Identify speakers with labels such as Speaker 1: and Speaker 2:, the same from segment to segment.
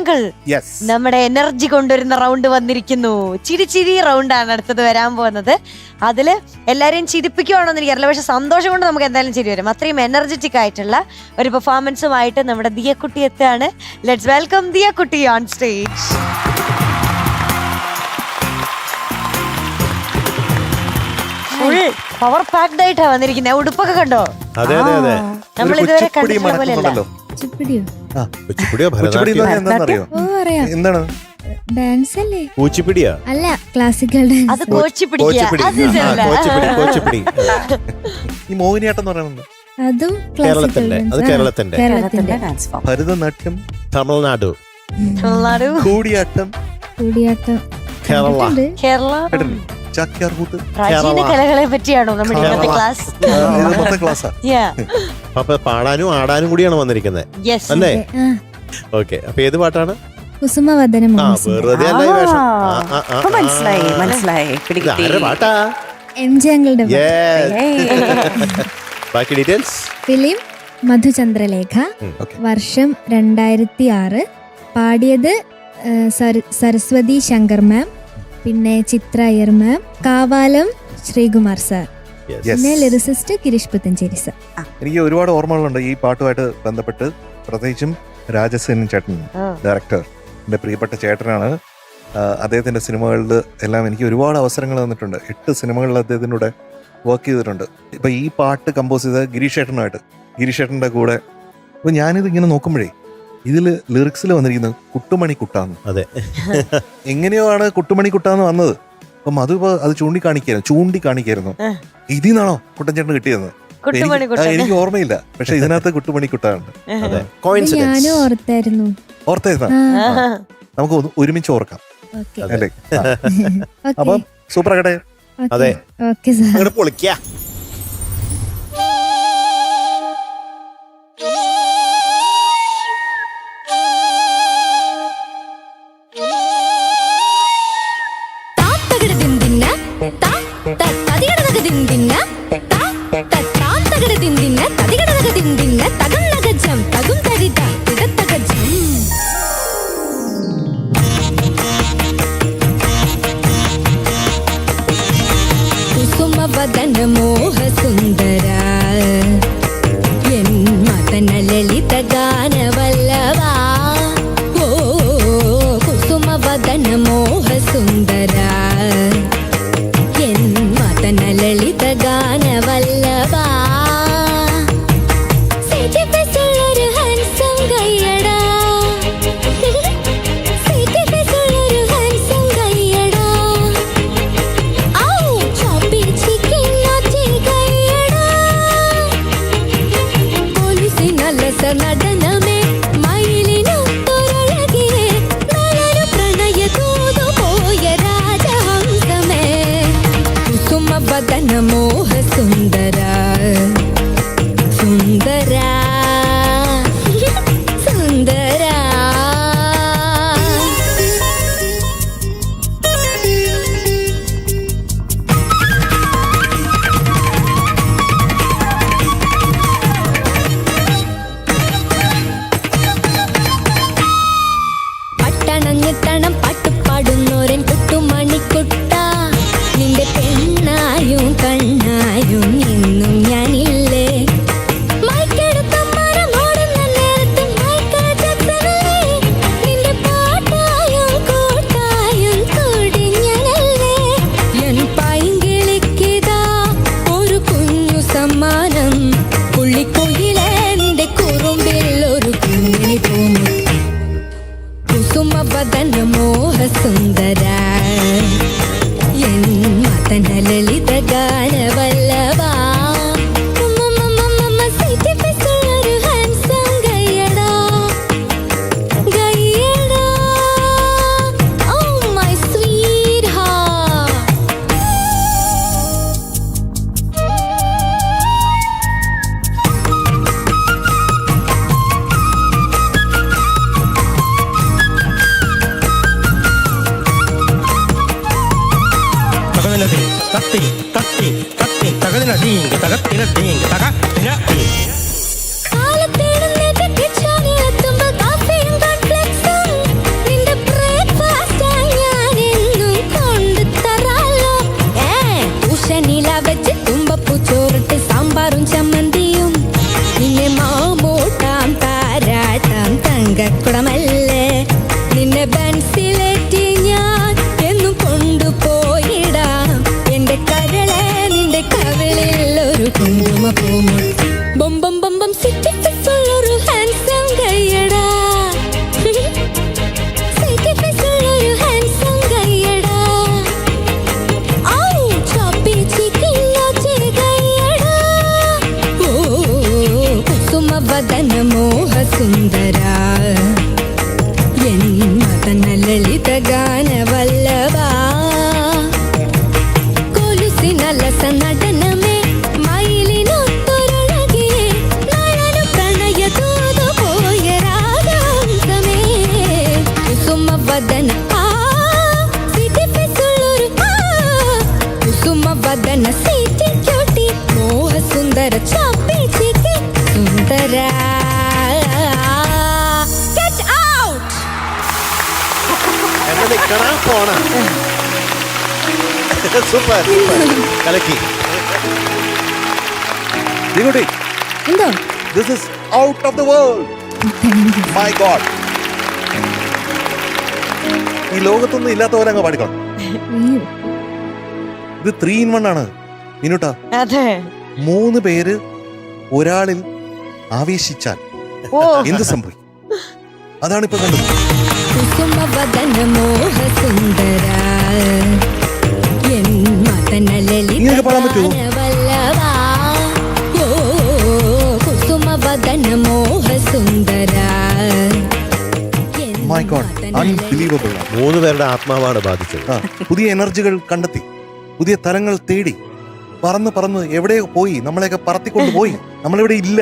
Speaker 1: Uncle, നമ്മുടെ energy കൊണ്ടുവരുന്ന round വന്നിരിക്കുന്നു. ചിരി റൗണ്ടാണ് അടുത്തത് വരാൻ പോകുന്നത്. അതില് എല്ലാരെയും ചിരിപ്പിക്കുവാണോ എന്ന് എനിക്കറിയില്ല, പക്ഷെ സന്തോഷം കൊണ്ട് നമുക്ക് എന്തായാലും ചിരി വരും. അത്രയും എനർജറ്റിക് ആയിട്ടുള്ള ഒരു പെർഫോമൻസുമായിട്ട് നമ്മുടെ ദിയക്കുട്ടി എത്തുകയാണ്. ലെറ്റ്സ് വെൽക്കം ദിയക്കുട്ടി on stage. Full power packed ആയിട്ടാ വന്നിരിക്കുന്നത്. ഉടുപ്പൊക്കെ കണ്ടോ? നമ്മൾ ഇതുവരെ കണ്ടിട്ടുള്ള പോലെയല്ല.
Speaker 2: എന്താണ്
Speaker 3: ഡാൻസ് അല്ലേ?
Speaker 2: കൂച്ചിപ്പിടിയാ?
Speaker 3: അല്ല, ക്ലാസിക്കൽ ഡാൻസ്.
Speaker 1: അത് കോച്ചിപ്പിടി.
Speaker 2: ഈ മോഹിനിയാട്ടം എന്ന് പറയുന്നത്
Speaker 3: അതും
Speaker 2: കേരളത്തിന്റെ, അത് കേരളത്തിന്റെ. ഭരതനാട്യം
Speaker 4: തമിഴ്നാട്,
Speaker 2: കൂടിയാട്ടം
Speaker 1: കേരള.
Speaker 2: ചാക്യാർകൂത്ത്
Speaker 1: പ്രാചീന കലകളെ പറ്റിയാണോ നമ്മുടെ ഇന്നത്തെ ക്ലാസ്?
Speaker 4: അപ്പൊ പാടാനും ആടാനും കൂടിയാണ് വന്നിരിക്കുന്നത് അല്ലേ? ഓക്കെ, അപ്പൊ ഏത് പാട്ടാണ്?
Speaker 3: കുസുമവദനം.
Speaker 4: പാട്ടാ
Speaker 3: MG അങ്കിളുടെ
Speaker 4: ബാക്കി ഡീറ്റെയിൽസ്.
Speaker 3: ഫിലിം മധുചന്ദ്രലേഖ, വർഷം 2006, പാടിയത് സരസ്വതി ശങ്കർ മാം, പിന്നെ ചിത്ര അയ്യർ മാം, കാവാലം ശ്രീകുമാർ സാർ, പിന്നെ ലിറിസിസ്റ്റ് ഗിരീഷ് പുത്തഞ്ചേരി സാർ.
Speaker 2: എനിക്ക് ഒരുപാട് ഓർമ്മകളുണ്ട് ഈ പാട്ടുമായിട്ട് ബന്ധപ്പെട്ട്. പ്രത്യേകിച്ചും രാജസേനൻ ചേട്ടൻ, ഡയറക്ടർ, എൻ്റെ പ്രിയപ്പെട്ട ചേട്ടനാണ്. അദ്ദേഹത്തിൻ്റെ സിനിമകളിൽ എല്ലാം എനിക്ക് ഒരുപാട് അവസരങ്ങൾ തന്നിട്ടുണ്ട്. 8 സിനിമകളിൽ അദ്ദേഹത്തിൻ്റെ കൂടെ വർക്ക് ചെയ്തിട്ടുണ്ട്. ഇപ്പം ഈ പാട്ട് കമ്പോസ് ചെയ്തത് ഗിരീഷ് ഏട്ടൻ്റെ കൂടെ. അപ്പോൾ ഞാനിത് ഇങ്ങനെ നോക്കുമ്പോഴേ ഇതിൽ ലിറിക്സിൽ വന്നിരിക്കുന്നത് കുട്ടുമണി കുട്ടാന്ന്.
Speaker 4: അതെ,
Speaker 2: എങ്ങനെയോ ആണ് കുട്ടുമണി കുട്ടാന്ന് വന്നത്. അപ്പം അത് ചൂണ്ടിക്കാണിക്കായിരുന്നു ഇതിൽ നിന്നാണോ കുട്ടൻചേട്ടന് കിട്ടിയെന്ന് എനിക്ക് ഓർമ്മയില്ല. പക്ഷെ ഇതിനകത്ത് കുട്ടുമണി കുട്ടാണ്.
Speaker 3: ഞാനും ഓർത്തായിരുന്നു.
Speaker 2: നമുക്ക് ഒരുമിച്ച് ഓർക്കാം അല്ലേ? അപ്പം സൂപ്പർ ആകട്ടെ.
Speaker 4: അതെ,
Speaker 3: ഓക്കെ സാർ.
Speaker 4: പൊളിക്കാ.
Speaker 5: കുസുമവദന മോഹ സുന്ദര എൻ മദന ലളിത ഗാനവല്ലവാ. ഓ കുസുമവദന മോഹ സുന്ദര എൻ മദന ലളിത ഗാനവല്ലവാ. നടനമേ മയിലിനൊത്തൊരഴകിനെ നല്ലൊരു പ്രണയതൂതു പോയ രാജഹംസമേ. കുസുമവദന മോഹ സുന്ദര സുന്ദര സുന്ദര. പട്ടണഞ്ഞിത്തണം പാട്ടുപാടുന്നോരൻ കുട്ടുമണിക്കുട്ട, നിന്റെ പെണ്ണായും കണ്ണായും എന്നും ഞാനില്ലേ. മൈക്കെടുത്തമ്മരമോടുന്ന നേരത്ത് മൈക്കൽ ജാക്സനല്ലേ, നിന്റെ പാട്ടായും കൂട്ടായും കൂടി ഞാനല്ലേ. എൻ പൈങ്കിളിക്കിതാ ഒരു കുഞ്ഞു സമ്മാനം, പുള്ളിക്കുയിലേ നിന്റെ കുറുമ്പിൽ ഒരു കുഞ്ഞിനി പൂമുട്ടി. കുസുമവദന മോഹ സുന്ദര എൻ മദന ലളിത ഗാനവല്ലവാ. നിന്നെ ബെൻസിലേറ്റി ഞാൻ എന്നും കൊണ്ടുപോയിടാം. എന്റെ കരളെ നിന്റെ കവിളിൽ ഒരു കുങ്കുമപ്പൂമുട്ട്. ബൊം ബൊം ബൊം ബൊം സിറ്റി ഫിസുള്ളൊരു ഹാൻസം കയ്യടാ. സിറ്റി ഫിസുള്ളൊരു ഹാൻസം കയ്യടാ. ഔ ചോപ്പി ചിക്കൻ ലോച്ചി കയ്യടാ. ഓ കുസുമവദന മോഹ സുന്ദര എൻ മദന ലളിത ഗാന വല്ലഭാ. കൊലുസിനലസ നടനമേ മയിലിനൊത്തൊരഴകിയേ നയന പ്രണയ തൂതു പോയ രാഗാംസമേ. കുസുമവദന സിറ്റി ഫിസുള്ളൊരു കുസുമവദന സിറ്റി ക്യൂട്ടി മോഹ സുന്ദര ചോപ്പി ചിക്കൻ സുന്ദര. Get out!
Speaker 4: എന്നെ നിക്കണ പോണ. സൂപ്പർ കലക്കി.
Speaker 2: ജിഗുട്ടി,
Speaker 3: എന്തോ
Speaker 2: this is out of the world. My God. ഈ ലോകത്തൊന്നും ഇല്ലാത്ത പോലെ അങ്ങ് പാടിക്കണം. ഇത് 3 in 1 ആണ് മിനുട്ടാ.
Speaker 1: അതെ.
Speaker 2: 3 പേര് ഒരാളിൽ ആവേശിച്ചാൽ
Speaker 1: ഓ
Speaker 2: എന്ത് സംഭവിക്കും? അതാണ് ഇപ്പൊ കണ്ടത്.
Speaker 5: കുസുമവദന മോഹ സുന്ദര എൻ മദന ലളിത
Speaker 2: ഇങ്ങനെയൊക്കെ പാടാൻ പറ്റുമോ?
Speaker 5: ഗാന വല്ലഭാ. ഓ കുസുമവദന മോഹ സുന്ദര എൻ
Speaker 2: My God,
Speaker 5: മദന
Speaker 2: unbelievable.
Speaker 4: 3 പേരുടെ ആത്മാവാണ് ബാധിച്ചത്.
Speaker 2: ആ, പുതിയ എനർജികൾ കണ്ടെത്തി, പുതിയ തലങ്ങൾ തേടി, പറന്ന് പറന്ന് എവിടെയോ പോയി, നമ്മളെയൊക്കെ പറത്തിക്കൊണ്ട് പോയി. നമ്മളിവിടെ ഇല്ല.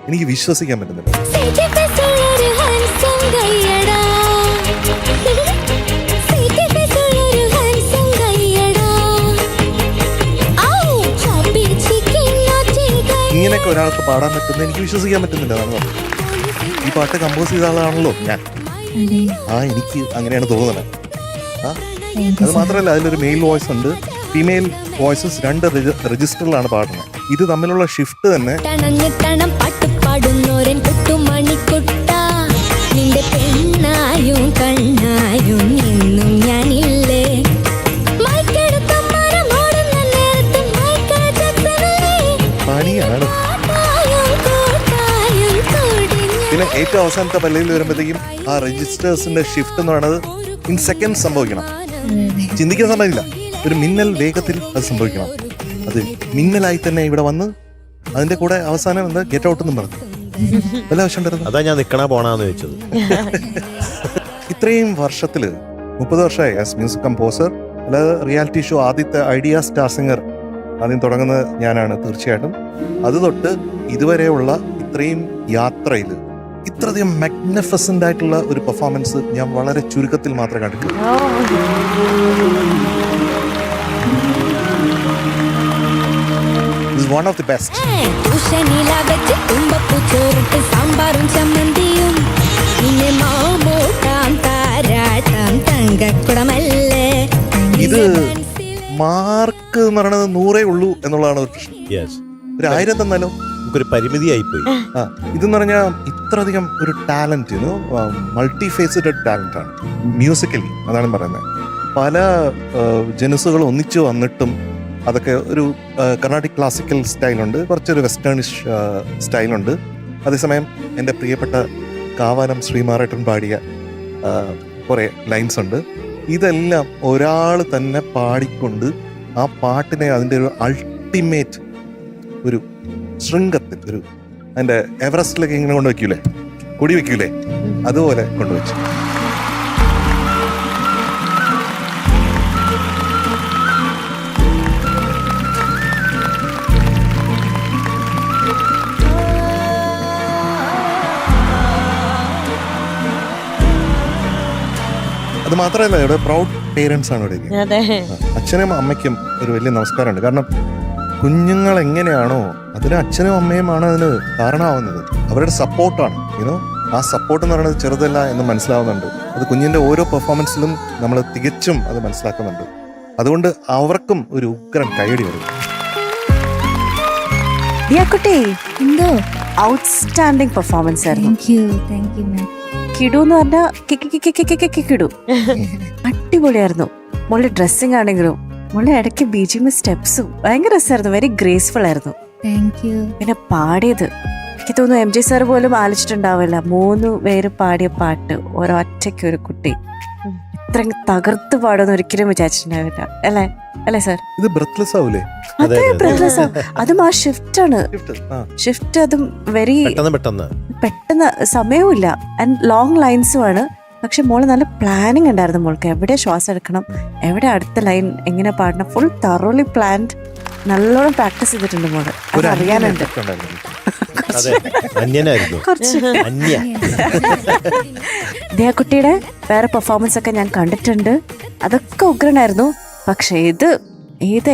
Speaker 2: എനിക്ക് വിശ്വസിക്കാൻ പറ്റുന്നില്ല.
Speaker 5: സിറ്റി ഫിസുള്ളൊരു ഹാൻസം കയ്യടാ. സിറ്റി ഫിസുള്ളൊരു ഹാൻസം കയ്യടാ. ഔ ചോപ്പി ചിക്കൻ ലോച്ചി കയ്യടാ.
Speaker 2: ഇങ്ങനെയൊക്കെ ഒരാൾക്ക് പാടാൻ പറ്റുന്നത് എനിക്ക് വിശ്വസിക്കാൻ പറ്റുന്നില്ല. അതാണ് പറഞ്ഞത്. ഈ പാട്ട് കമ്പോസ് ചെയ്ത ആളാണല്ലോ ഞാൻ.
Speaker 3: അതെ
Speaker 2: എനിക്ക് അങ്ങനെയാണ് തോന്നുന്നത്. ആ,
Speaker 3: താങ്ക്
Speaker 2: അത് മാത്രമല്ല, അതിലൊരു മെയിൽ വോയിസ് ഉണ്ട്, ഫീമെയിൽ വോയിസസ് 2 രജിസ്റ്ററിലാണ് പാടുന്നത്. ഇത് തമ്മിലുള്ള ഷിഫ്റ്റ് തന്നെ
Speaker 5: ടണഞ്ഞിട്ടണം പാട്ടുപാടുന്നോരൻ കുട്ടുമണിക്കുട്ട. നിന്റെ പെണ്ണായും കണ്ണായും എന്നും ഞാനില്ലേ. മൈക്കെടുത്ത മരമോടുന്ന നേരത്ത് മൈക്കൽ ജാക്സണല്ലേ.
Speaker 2: പണിയാണ്.
Speaker 5: പാട്ടായും കൂട്ടായും കൂടിഞ്ഞ
Speaker 2: പിന്നെ ഏറ്റവും അവസാനത്തെ പല്ലയിൽ വരുമ്പോഴത്തേക്കും ആ രജിസ്റ്റേഴ്സിന്റെ ഷിഫ്റ്റ് എന്ന് പറയുന്നത് ഇൻ സെക്കൻഡ് സംഭവിക്കണം. ചിന്തിക്കാൻ സമയമില്ല. ഒരു മിന്നൽ വേഗത്തിൽ അത് സംഭവിക്കണം. അത് മിന്നലായി തന്നെ ഇവിടെ വന്ന് അതിന്റെ കൂടെ അവസാനം എന്താ ഗെറ്റ് ഔട്ട് എന്നും പറഞ്ഞു. വല്ല ആവശ്യം ഉണ്ടായിരുന്നു?
Speaker 4: അതാ ഞാൻ നിക്കണ പോണാന്ന് വെച്ചത്.
Speaker 2: ഇത്രയും വർഷത്തില് 30 വർഷമായി ആസ് മ്യൂസിക് കമ്പോസർ. അല്ലാതെ റിയാലിറ്റി ഷോ ആദ്യത്തെ ഐഡിയ സ്റ്റാർ സിംഗർ ആദ്യം തുടങ്ങുന്നത് ഞാനാണ്. തീർച്ചയായിട്ടും അത് തൊട്ട് ഇതുവരെയുള്ള ഇത്രയും യാത്രയിൽ ഇത്രയധികം മാഗ്നിഫിസന്റ് ആയിട്ടുള്ള ഒരു പെർഫോമൻസ് ഞാൻ വളരെ ചുരുക്കത്തിൽ മാത്രമേ കണ്ടിട്ടുള്ളൂ. This is one of the best.
Speaker 5: ഉഷനില വെച്ച് തുമ്പപ്പൂ ചോറിട്ട് സാമ്പാറും ചമ്മന്തിയും നിന്നെ മാമൂട്ടാം താരാട്ടാം തങ്കക്കുടമല്ലേ.
Speaker 2: ഇത് മാർക്ക് എന്ന് പറയുന്നത് 100 ഉള്ളൂ എന്നുള്ളതാണ് ഒരു പ്രശ്നം.
Speaker 4: യെസ്,
Speaker 2: ഒരു 1000 തന്നാലോ?
Speaker 4: നമുക്കൊരു പരിമിതിയായി പോയി.
Speaker 2: ആ, ഇതെന്ന് പറഞ്ഞാൽ ഇത്രയധികം ഒരു ടാലന്റ്, മൾട്ടി ഫേസഡ് ടാലന്റ് ആണ് മ്യൂസിക്കലി. അതാണ് പറയുന്നത്. പല ജനുസുകൾ ഒന്നിച്ചു വന്നിട്ടും അതൊക്കെ ഒരു കർണാട്ടിക് ക്ലാസിക്കൽ സ്റ്റൈലുണ്ട്, കുറച്ചൊരു വെസ്റ്റേണിഷ് സ്റ്റൈലുണ്ട്. അതേസമയം എൻ്റെ പ്രിയപ്പെട്ട കാവാലം ശ്രീമാറേട്ടൻ പാടിയ കുറേ ലൈൻസ് ഉണ്ട്. ഇതെല്ലാം ഒരാൾ തന്നെ പാടിക്കൊണ്ട് ആ പാട്ടിനെ അതിൻ്റെ ഒരു അൾട്ടിമേറ്റ് ഒരു ശൃംഗത്തിൽ, ഒരു അതിൻ്റെ എവറസ്റ്റിലൊക്കെ ഇങ്ങനെ കൊണ്ടുവയ്ക്കൂലേ, കൊടി വയ്ക്കൂലേ, അതുപോലെ കൊണ്ടുവച്ചു. അത് മാത്രമല്ല, ഇവിടെ പ്രൗഡ് പേരൻസ് ആണ് ഇവിടെ ഇരിക്കുന്നത്.
Speaker 1: അതെ.
Speaker 2: അച്ഛനും അമ്മയ്ക്കും ഒരു വലിയ നമസ്കാരമുണ്ട്. കാരണം കുഞ്ഞുങ്ങൾ എങ്ങനെയാണോ അതിന് അച്ഛനും അമ്മയുമാണ് അതിന് കാരണമാവുന്നത്. അവരുടെ സപ്പോർട്ടാണ്. ആ സപ്പോർട്ട് എന്ന് പറയുന്നത് ചെറുതല്ല എന്ന് മനസ്സിലാവുന്നുണ്ട്. അത് കുഞ്ഞിന്റെ ഓരോ പെർഫോമൻസിലും നമ്മൾ തികച്ചും അത് മനസ്സിലാക്കുന്നുണ്ട്. അതുകൊണ്ട് അവർക്കും ഒരു ഉഗ്രൻ കൈയടി വരും.
Speaker 6: ദിയാക്കുട്ടി,
Speaker 3: എന്തോ
Speaker 6: ഔട്ട്സ്റ്റാൻഡിംഗ് പെർഫോമൻസ് ആയിരുന്നു.
Speaker 3: Thank you ma'am.
Speaker 6: കിടു എന്ന് പറഞ്ഞാൽ കിടു അടിപൊളിയായിരുന്നു. മോളുടെ ഡ്രസ്സിങ് ആണെങ്കിലും മോളുടെ ഇടയ്ക്ക് ബീജിയും സ്റ്റെപ്സും ഭയങ്കര രസമായിരുന്നു. വെരി ഗ്രേസ്ഫുൾ ആയിരുന്നു.
Speaker 3: Thank U.
Speaker 6: പിന്നെ പാടിയത് എനിക്ക് തോന്നുന്നു MG സാർ പോലും ആലോചിച്ചിട്ടുണ്ടാവില്ല 3 പേര് പാടിയ പാട്ട് ഒരൊറ്റയ്ക്ക് ഒരു കുട്ടി ഇത്രയും തകർത്ത് പാടുമെന്ന് ഒരിക്കലും വിചാരിച്ചിട്ടുണ്ടാവില്ല. അല്ലേ അല്ലേ സാർ?
Speaker 2: ഇത് ബ്രെത്ത്ലെസ് ആവൂലേ?
Speaker 6: അതെ ബ്രെത്ത്ലെസ്. അതും ആ ഷിഫ്റ്റ് ആണ്. ഷിഫ്റ്റ് അതും വെരി പെട്ടെന്ന് സമയവും ഇല്ല ആൻഡ് ലോങ് ലൈൻസും ആണ്. പക്ഷെ മോള് നല്ല പ്ലാനിങ് ഉണ്ടായിരുന്നു. മോൾക്ക് എവിടെ ശ്വാസം എടുക്കണം, എവിടെ അടുത്ത ലൈൻ എങ്ങനെ പാടണം, ഫുൾ തറോലി പ്ലാൻഡ്. നല്ലോണം പ്രാക്ടീസ് ചെയ്തിട്ടുണ്ട് മോള്. അത് അറിയാനുണ്ട്. കുട്ടിയുടെ വേറെ പെർഫോമൻസ് ഒക്കെ ഞാൻ കണ്ടിട്ടുണ്ട്. അതൊക്കെ ഉഗ്രനായിരുന്നു. പക്ഷെ ഇത്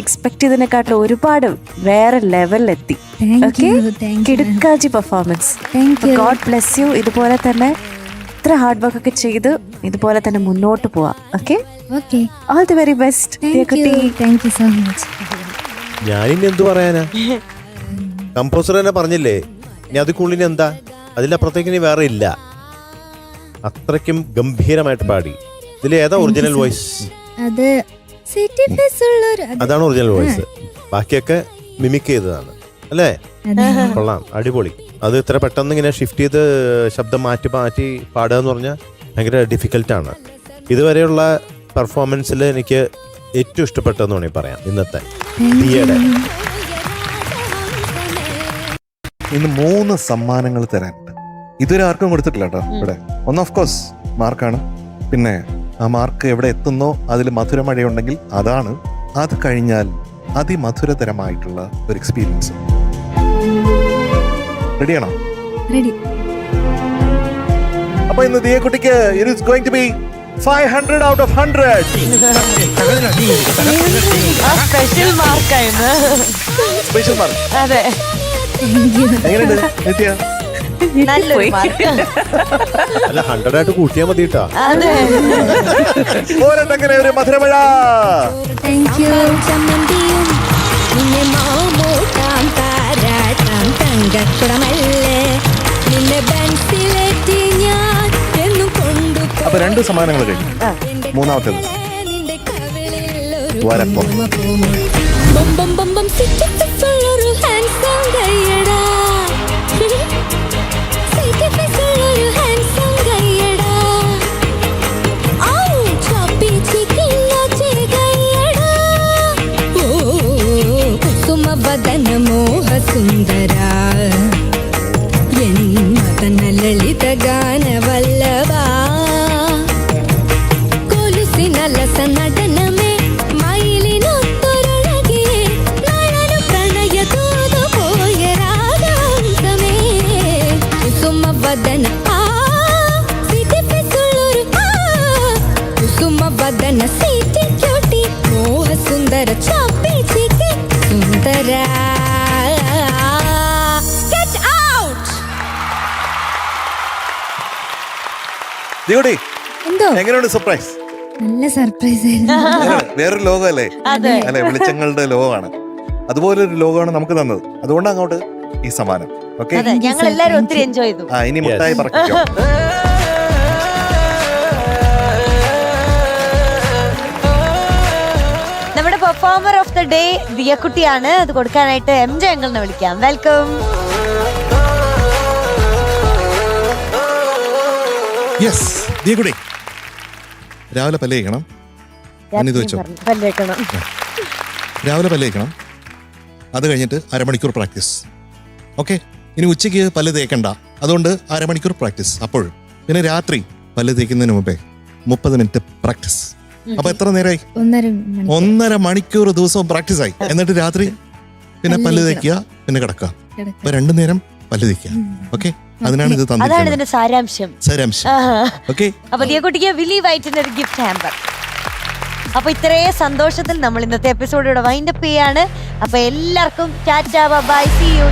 Speaker 6: എക്സ്പെക്ട് ചെയ്തതിനെക്കാട്ടിലും ഒരുപാട് വേറെ ലെവലിലെത്തി. കിടുക്കാച്ചി പെർഫോമൻസ്. God bless you. ഇതുപോലെ തന്നെ ഇത്ര ഹാർഡ് വർക്ക് ഒക്കെ ചെയ്ത് ഇതുപോലെ തന്നെ മുന്നോട്ട് പോവാം. Okay, all the very best.
Speaker 3: Thank you so much.
Speaker 4: ഞാനിനി എന്ത് പറയാനാ? കമ്പോസർ തന്നെ പറഞ്ഞില്ലേ, ഇനി അതിക്കുള്ളിന് എന്താ, അതിലപ്പുറത്തേക്ക് ഇനി വേറെ ഇല്ല. അത്രയ്ക്കും ഗംഭീരമായിട്ട് പാടി. ഇതിൽ ഏതാ ഒറിജിനൽ വോയിസ്? അതാണ് ഒറിജിനൽ വോയിസ്. ബാക്കിയൊക്കെ മിമിക് ചെയ്തതാണ് അല്ലേ? കൊള്ളാം, അടിപൊളി. അത് ഇത്ര പെട്ടെന്ന് ഇങ്ങനെ ഷിഫ്റ്റ് ചെയ്ത് ശബ്ദം മാറ്റി മാറ്റി പാടുക എന്ന് പറഞ്ഞാൽ ഭയങ്കര ഡിഫിക്കൽട്ടാണ്. ഇതുവരെയുള്ള പെർഫോമൻസിൽ എനിക്ക് ഏറ്റവും ഇഷ്ടപ്പെട്ടതെന്ന് വേണമെങ്കിൽ പറയാം ഇന്നത്തെ ദിയയുടെ.
Speaker 2: ഇന്ന് 3 സമ്മാനങ്ങൾ തരാനുണ്ട്. ഇതുവരെ ആർക്കും കൊടുത്തിട്ടില്ല കേട്ടോ ഇവിടെ. ഒന്ന് ഓഫ് കോഴ്സ് മാർക്കാണ്. പിന്നെ ആ മാർക്ക് എവിടെ എത്തുന്നോ അതിൽ മധുരമഴയുണ്ടെങ്കിൽ അതാണ്. അത് കഴിഞ്ഞാൽ അതിമധുരതരമായിട്ടുള്ള ഒരു എക്സ്പീരിയൻസ്. റെഡിയാണോ?
Speaker 3: റെഡി.
Speaker 2: അപ്പൊ ഇന്ന് ദിയ കുട്ടിക്ക് it is going to be 500 out of 100.
Speaker 1: Special മാർക്കായിരുന്നു.
Speaker 2: Special mark.
Speaker 1: അതെ,
Speaker 2: എങ്ങനെയുണ്ട് നിത്യ?
Speaker 1: നല്ലൊരു മാർക്ക്.
Speaker 4: അല്ല 100 ആയിട്ട് കൂട്ടിയാൽ മതി കേട്ടോ.
Speaker 1: അതെ,
Speaker 2: ഓരോന്നങ്ങനെ ഒരു മധുരമഴ.
Speaker 3: Thank you.
Speaker 5: നിന്നെ മാമോട്ടാം താരാട്ടാം തങ്കക്കുടമല്ലേ നിന്നെ ബെൻസിലേറ്റി ഞാൻ എന്നും കൊണ്ടു.
Speaker 2: അപ്പൊ 2 സമ്മാനങ്ങൾ കഴിഞ്ഞു. മൂന്നാമത്തേത് വരപ്പം.
Speaker 5: ബം ബം ബം ബം സിറ്റിഫിസുള്ളൊരു ഹാൻസം കയ്യടാ. സിറ്റിഫിസുള്ളൊരു ഹാൻസം കയ്യടാ. ഔ ചോപ്പി ചിക്കില്ലാച്ചി കയ്യടാ. ഓ കുസുമ വദന മോഹ സുന്ദര എന്ന ലളിത ഗാന വല്ലഭ കൊലുസിനലസ നടനമേ മയിലിനൊത്തൊരഴകിയേ നയന പ്രണയ തൂതു പോയ രാഗാന്തമേ കുസുമ വദന സിറ്റിഫിസുള്ളൊരു കുസുമ വദന സിറ്റി ക്യൂട്ടി മോഹ സുന്ദര ചോപ്പി ചിക്കി സുന്ദര.
Speaker 2: ദിയോടി,
Speaker 3: എന്തോ
Speaker 2: എങ്ങനെയുണ്ട് സർപ്രൈസ്?
Speaker 3: നല്ല സർപ്രൈസ് ആയിരുന്നു.
Speaker 2: വേറൊരു ലോകമല്ലേ? അല്ലെ, വെളിച്ചങ്ങളുടെ ലോകമാണ്. അതുപോലൊരു ലോകമാണ് നമുക്ക് തന്നത്. അതുകൊണ്ട് അങ്ങോട്ട് ഈ സമ്മാനം. ഓക്കെ,
Speaker 1: ഞങ്ങൾ എല്ലാരും ഒത്തിരി എൻജോയ് ചെയ്തു.
Speaker 2: ഇനി മുട്ടായി പറക്കിക്കോ.
Speaker 1: നമ്മുടെ പെർഫോമർ ഓഫ് ദ ഡേ ദിയക്കുട്ടിയാണ്. അത് കൊടുക്കാനായിട്ട് MJ അങ്കിളിനെ വിളിക്കാം. വെൽക്കം.
Speaker 2: യെസ് ദിയക്കുട്ടി, രാവിലെ പല്ല് കഴിക്കണം. ഇത് വെച്ചോ, രാവിലെ പല്ല് കഴിക്കണം. അത് കഴിഞ്ഞിട്ട് അരമണിക്കൂർ പ്രാക്ടീസ്. ഓക്കെ, ഇനി ഉച്ചയ്ക്ക് പല്ല് തേക്കണ്ട, അതുകൊണ്ട് അരമണിക്കൂർ പ്രാക്ടീസ് അപ്പോഴും. പിന്നെ രാത്രി പല്ല് തേക്കുന്നതിന് മുമ്പേ 30 മിനിറ്റ് പ്രാക്ടീസ്. അപ്പൊ എത്ര നേരമായി? 1.5 മണിക്കൂർ ദിവസവും പ്രാക്ടീസ് ആയി. എന്നിട്ട് രാത്രി പിന്നെ പല്ല് തേക്കുക, പിന്നെ കിടക്കുക. അപ്പൊ 2 നേരം പല്ല് തേക്കുക. ഓക്കെ, അതിനാണ് ഇത്
Speaker 1: അതാണ് ഇതിന്റെ സാരാംശം.
Speaker 2: ഓക്കെ,
Speaker 1: അപ്പൊ ദിയക്കുട്ടിക്ക് വിലി വൈറ്റിന്റെ ഒരു ഗിഫ്റ്റ് ഹാമ്പർ. അപ്പൊ ഇത്രയും സന്തോഷത്തിൽ നമ്മൾ ഇന്നത്തെ എപ്പിസോഡ് ഇവിടെ വൈൻഡപ്പ് ചെയ്യാണ്. അപ്പൊ എല്ലാവർക്കും ടാറ്റാ, ബൈ, സീ യു.